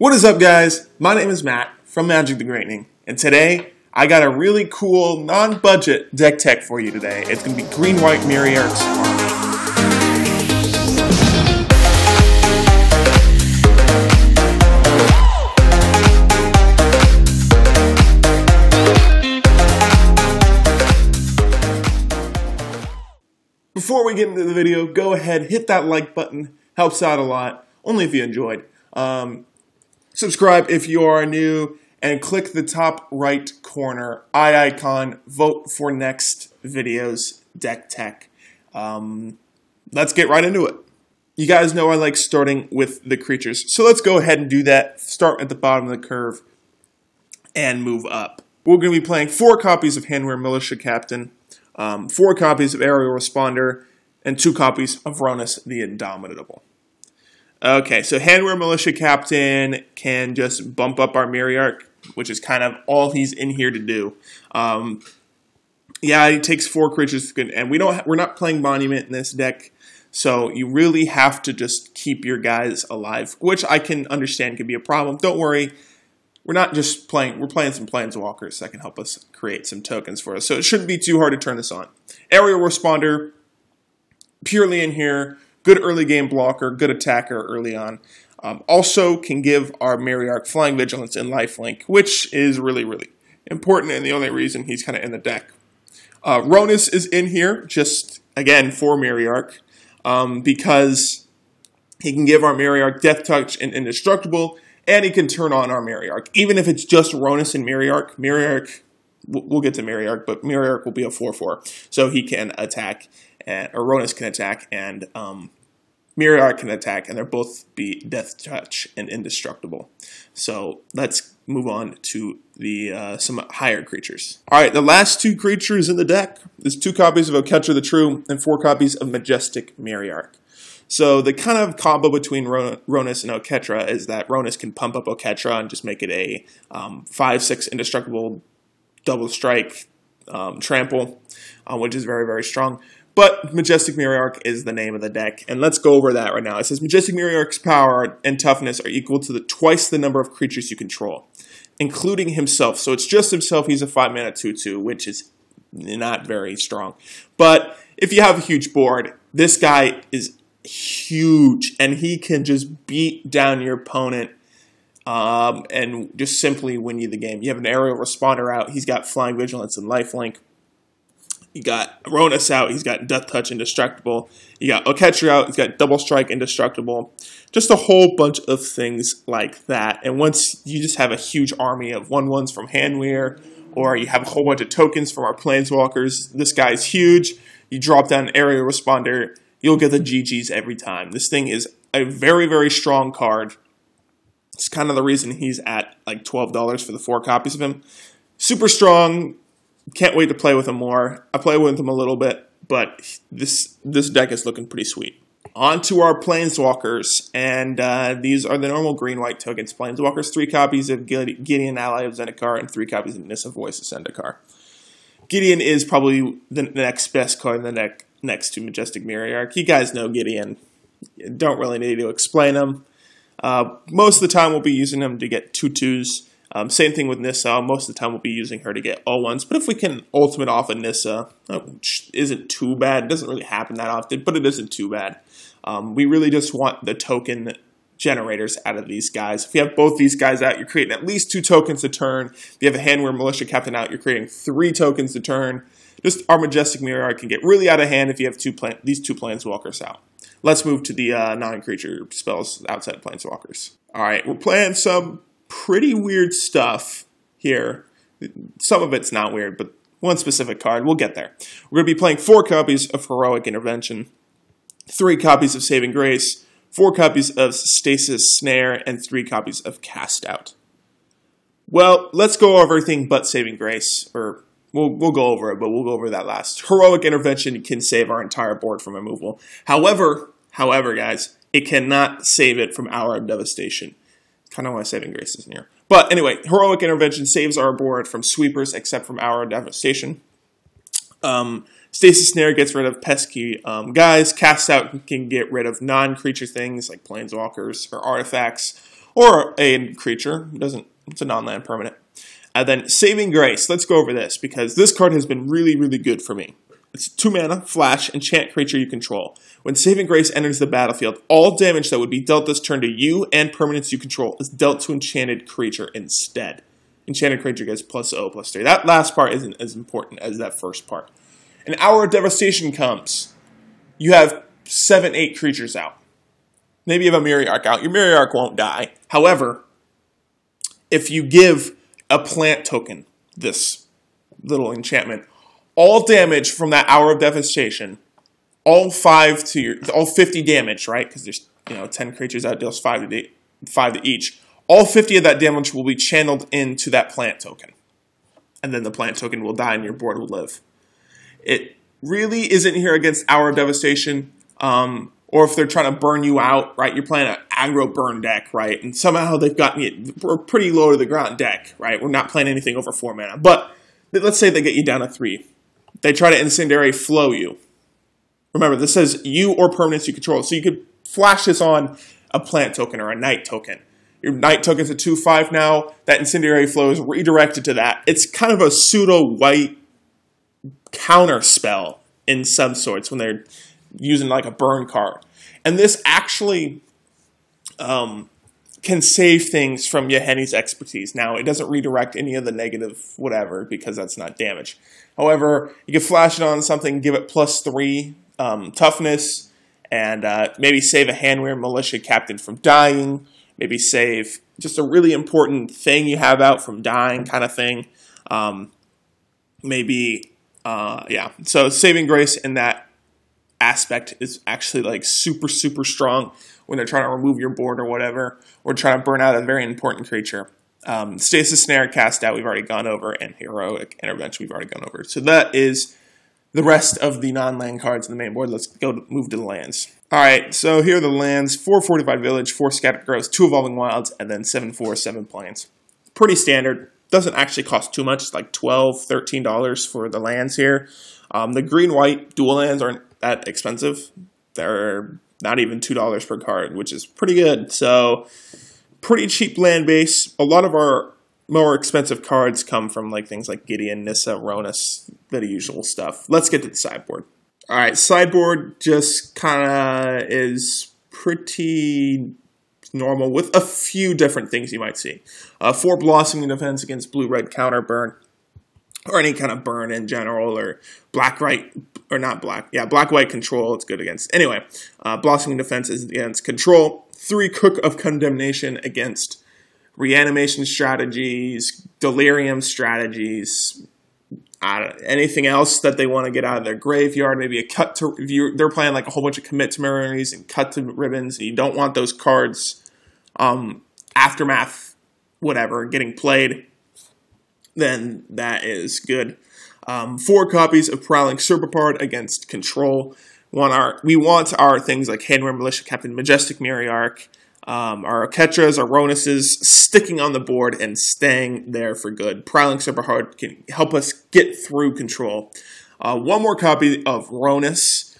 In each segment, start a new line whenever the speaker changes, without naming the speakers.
What is up, guys? My name is Matt from Magic the Greatening, and today I got a really cool non-budget deck tech for you today. It's going to be Green-White Myriarch's Army. Before we get into the video, go ahead, hit that like button. Helps out a lot, only if you enjoyed. Subscribe if you are new, and click the top right corner eye icon. Vote for next video's deck tech. Let's get right into it. You guys know I like starting with the creatures, so let's go ahead and do that. Start at the bottom of the curve and move up. We're going to be playing 4 copies of Handwear Militia Captain, 4 copies of Aerial Responder, and 2 copies of Rhonas the Indomitable. Okay, so Handwear Militia Captain can just bump up our Myriarch, which is kind of all he's in here to do. Yeah, he takes 4 creatures, and we're not playing Monument in this deck, so you really have to just keep your guys alive, which I can understand can be a problem. Don't worry, we're not just playing, we're playing some Planeswalkers that can help us create some tokens for us, so it shouldn't be too hard to turn this on. Aerial Responder, purely in here. Good early game blocker, good attacker early on. Also can give our Myriarch Flying Vigilance and Lifelink, which is really, really important and the only reason he's kind of in the deck. Rhonas is in here, just, again, for Myriarch, because he can give our Myriarch Death Touch and Indestructible, and he can turn on our Myriarch. Even if it's just Rhonas and Myriarch, we'll get to Myriarch, but Myriarch will be a 4/4, so he can attack. Or Rhonas can attack, and Myriarch can attack, and they'll both be Death Touch and Indestructible. So let's move on to the some higher creatures. All right, the last 2 creatures in the deck is 2 copies of Oketra the True and 4 copies of Majestic Myriarch. So the kind of combo between Rhonas and Oketra is that Rhonas can pump up Oketra and just make it a 5/6 Indestructible double strike trample, which is very, very strong. But Majestic Myriarch is the name of the deck, and let's go over that right now. It says Majestic Myriarch's power and toughness are equal to twice the number of creatures you control, including himself. So it's just himself. He's a 5-mana 2/2, which is not very strong. But if you have a huge board, this guy is huge, and he can just beat down your opponent and just simply win you the game. You have an Aerial Responder out. He's got Flying Vigilance and Lifelink. You got Rhonas out, he's got Death Touch Indestructible. You got Oketra out, he's got Double Strike Indestructible. Just a whole bunch of things like that. And once you just have a huge army of 1/1s from Handwear, or you have a whole bunch of tokens from our Planeswalkers, this guy's huge. You drop down an Aerial Responder, you'll get the GGs every time. This thing is a very, very strong card. It's kind of the reason he's at like $12 for the 4 copies of him. Super strong. Can't wait to play with him more. I play with him a little bit, but this deck is looking pretty sweet. On to our Planeswalkers, and these are the normal green-white tokens. Planeswalkers, 3 copies of Gideon, Ally of Zendikar, and 3 copies of Nissa, Voice of Zendikar. Gideon is probably the next best card in the deck next to Majestic Myriarch. You guys know Gideon. You don't really need to explain him. Most of the time we'll be using him to get 2/2s. Same thing with Nissa. Most of the time we'll be using her to get all 1s. But if we can ultimate off a Nissa, which isn't too bad. It doesn't really happen that often, but it isn't too bad. We really just want the token generators out of these guys. If you have both these guys out, you're creating at least 2 tokens a turn. If you have a Handwear Militia Captain out, you're creating 3 tokens a turn. Just our Majestic Myriarch can get really out of hand if you have these 2 Planeswalkers out. Let's move to the non-creature spells outside of Planeswalkers. All right, we're playing some pretty weird stuff here. Some of it's not weird, but one specific card. We'll get there. We're going to be playing 4 copies of Heroic Intervention, 3 copies of Saving Grace, 4 copies of Stasis Snare, and 3 copies of Cast Out. Well, let's go over everything but Saving Grace, or we'll go over it, but we'll go over that last. Heroic Intervention can save our entire board from removal. However, guys, it cannot save it from Hour of Devastation. Kind of why Saving Grace is in here. But anyway, Heroic Intervention saves our board from sweepers except from Hour of Devastation. Stasis Snare gets rid of pesky guys. Cast Out can get rid of non-creature things like Planeswalkers or artifacts. or a creature. It's a non-land permanent. And then Saving Grace. Let's go over this because this card has been really, really good for me. It's 2 mana, flash, enchant creature you control. When Saving Grace enters the battlefield, all damage that would be dealt this turn to you and permanents you control is dealt to enchanted creature instead. Enchanted creature gets +0/+3. That last part isn't as important as that first part. An Hour of Devastation comes. You have 7-8 creatures out. Maybe you have a Myriarch out. Your Myriarch won't die. However, if you give a plant token this little enchantment, all damage from that Hour of Devastation, all 50 damage, right? Because there's 10 creatures out, deals 5 to each. All 50 of that damage will be channeled into that plant token, and then the plant token will die, and your board will live. It really isn't here against Hour of Devastation, or if they're trying to burn you out, right? You're playing an aggro burn deck, right? And somehow they've gotten you pretty low to the ground deck, right? We're not playing anything over 4 mana, but let's say they get you down to 3. They try to Incendiary Flow you. Remember, this says you or permanents you control. So you could flash this on a plant token or a night token. Your night token's a 2/5 now. That Incendiary Flow is redirected to that. It's kind of a pseudo-white counter spell in some sorts when they're using like a burn card. And this actually can save things from Yahenni's expertise. Now, it doesn't redirect any of the negative whatever because that's not damage. However, you can flash it on something, give it +3 toughness, and maybe save a Handwear Militia Captain from dying, maybe save just a really important thing you have out from dying kind of thing. Yeah. So Saving Grace in that aspect is actually like super, super strong when they're trying to remove your board or whatever, or trying to burn out a very important creature. Stasis Snare, Cast Out, we've already gone over, and Heroic Intervention, we've already gone over. So that is the rest of the non-land cards in the main board. Let's move to the lands. All right, so here are the lands: 4 Fortified Village, 4 Scattered Growths, 2 Evolving Wilds, and then 7/4, 7 Plains. Pretty standard. Doesn't actually cost too much. It's like $12, $13 for the lands here. The green-white dual lands aren't that expensive. They're not even $2 per card, which is pretty good. So pretty cheap land base. A lot of our more expensive cards come from like things like Gideon, Nissa, Rhonas, the usual stuff. Let's get to the sideboard. All right, sideboard just kind of is pretty normal with a few different things you might see. 4 Blossoming Defense against blue-red counter burn, or any kind of burn in general, or black-white, or not black, yeah, black-white control, it's good against. Anyway, Blossoming Defense is against control. 3 Cook of Condemnation against reanimation strategies, delirium strategies, anything else that they want to get out of their graveyard. Maybe a cut to, if they're playing like a whole bunch of Commit to Memories and Cut to Ribbons, and you don't want those cards, Aftermath, whatever, getting played, then that is good. 4 copies of Prowling Serpapard against control. We want our things like Handwear Militia Captain, Majestic Myriarch, our Oketras, our Rhonases sticking on the board and staying there for good. Prowling Serpapard can help us get through control. 1 more copy of Rhonas,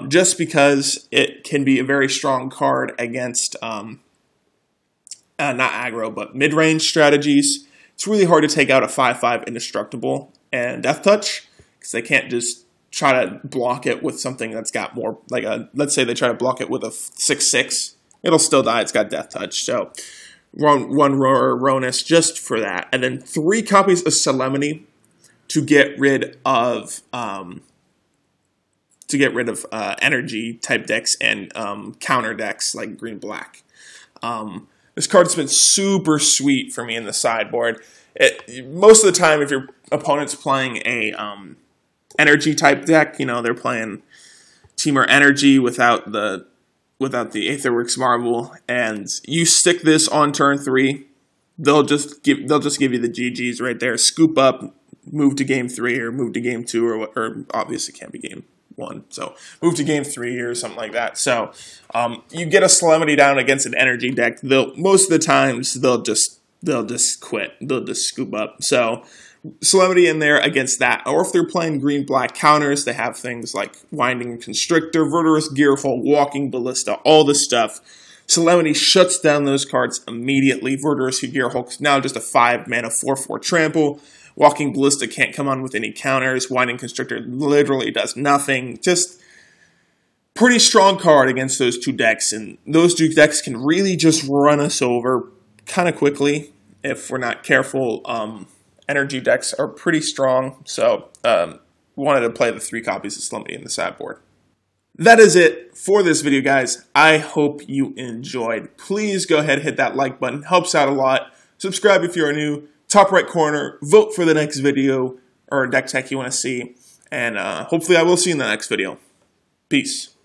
just because it can be a very strong card against, not aggro, but mid-range strategies. It's really hard to take out a 5/5 Indestructible and Death Touch, because they can't just try to block it with something that's got more, like let's say they try to block it with a 6/6. It'll still die, it's got Death Touch. So one Rhonas just for that. And then 3 copies of Solemnity to get rid of energy type decks and counter decks like green-black. This card's been super sweet for me in the sideboard. Most of the time, if your opponent's playing a energy type deck, they're playing Temur Energy without the Aetherworks Marvel, and you stick this on turn 3, they'll just give you the GGs right there. Scoop up, move to game 3 or move to game 2 or obviously can't be game 1, so move to game 3 or something like that. So you get a Solemnity down against an energy deck. Most of the times they'll just quit. They'll just scoop up. So Solemnity in there against that. Or if they're playing green-black counters, they have things like Winding Constrictor, Verdurous Gearful, Walking Ballista, all this stuff. Solemnity shuts down those cards immediately. Verdurous Gearhulk's now just a 5-mana 4/4 trample. Walking Ballista can't come on with any counters. Winding Constrictor literally does nothing. Just pretty strong card against those two decks, and those two decks can really just run us over kind of quickly if we're not careful. Energy decks are pretty strong, so wanted to play the 3 copies of Solemnity in the sideboard. That is it for this video, guys. I hope you enjoyed. Please go ahead and hit that like button. Helps out a lot. Subscribe if you're new. Top right corner, vote for the next video or deck tech you want to see. And hopefully I will see you in the next video. Peace.